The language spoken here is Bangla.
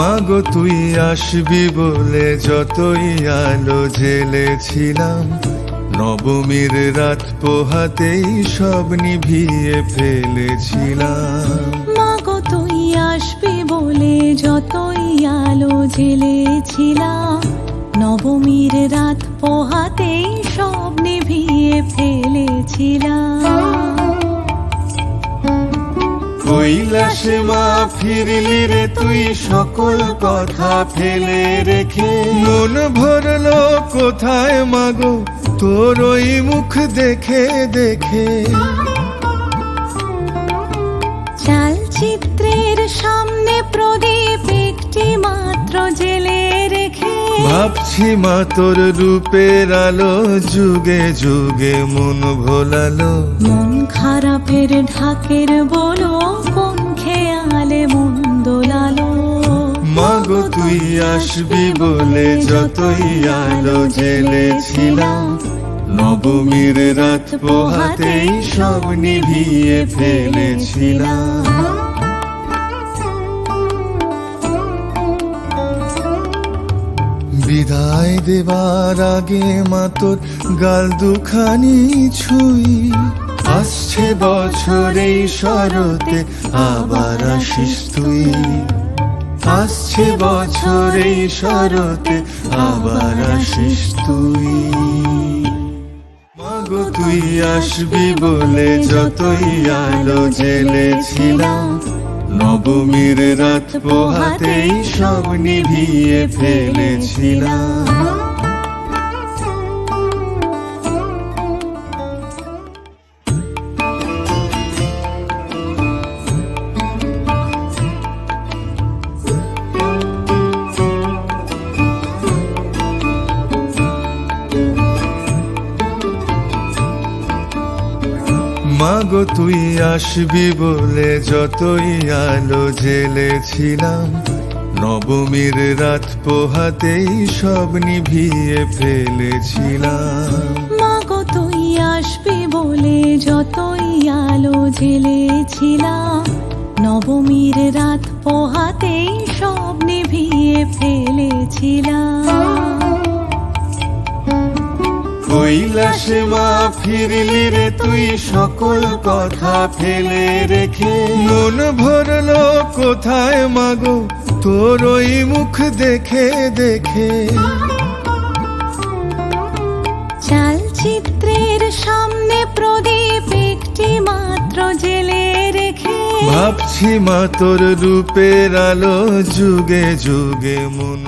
মাগো তুই আসবি বলে যতই আলো জ্বেলেছিলাম, নবমীর রাত পোহাতেই সব নিভিয়ে ফেলেছিলাম। মাগো তুই আসবি বলে যতই আলো জ্বেলেছিলাম, নবমীর রাত পোহাতেই সব নিভিয়ে ফেলেছিলাম। কৈলাসে মা ফিরলি রে তুই সকল কথা ফেলে রেখে, মন ভরলো কোথায় মাগো তোর ওই মুখ দেখে দেখে। চালচিত্রের সামনে প্রদীপ একটি মাত্র জ্বেলে রেখে, ভাবছি মা তোর রূপের আলো যুগে যুগে মন ভোলালো। মন খারাপের ঢাকের বলো কোন খেয়ালে মন দোলালো। মাগো তুই আসবি বলে যতই আলো জ্বেলেছিলাম, নবমীর রাত পোহাতেই সব নিভিয়ে ফেলেছিলাম। বিদায় দেবার আগে মা তোর গাল দুখানি ছুঁই, আসছে বছর এই শরতে আবার আসিস তুই। আসছে বছর এই শরতে আবার আসিস তুই। মাগো তুই আসবি বলে যতই আলো জ্বেলেছিলাম, নবমীর রাত পোহাতেই সব নিভিয়ে ফেলেছিলাম। মাগো তুই আসবি বলে যতই আলো জ্বেলেছিলাম, নবমীর রাত পোহাতেই সব নিভিয়ে ফেলেছিলাম। মাগো তুই আসবি বলে যতই আলো জ্বেলেছিলাম, নবমীর রাত পোহাতেই সব নিভিয়ে ফেলেছিলাম। কৈলাসে মা ফিরলি রে তুই সকল কথা ফেলে রেখে, মন ভরলো কোথায় মাগো তোর ওই মুখ দেখে দেখে। চালচিত্রের সামনে প্রদীপ একটি মাত্র জ্বেলে রেখে, ভাবছি মা তোর রূপের আলো যুগে যুগে মন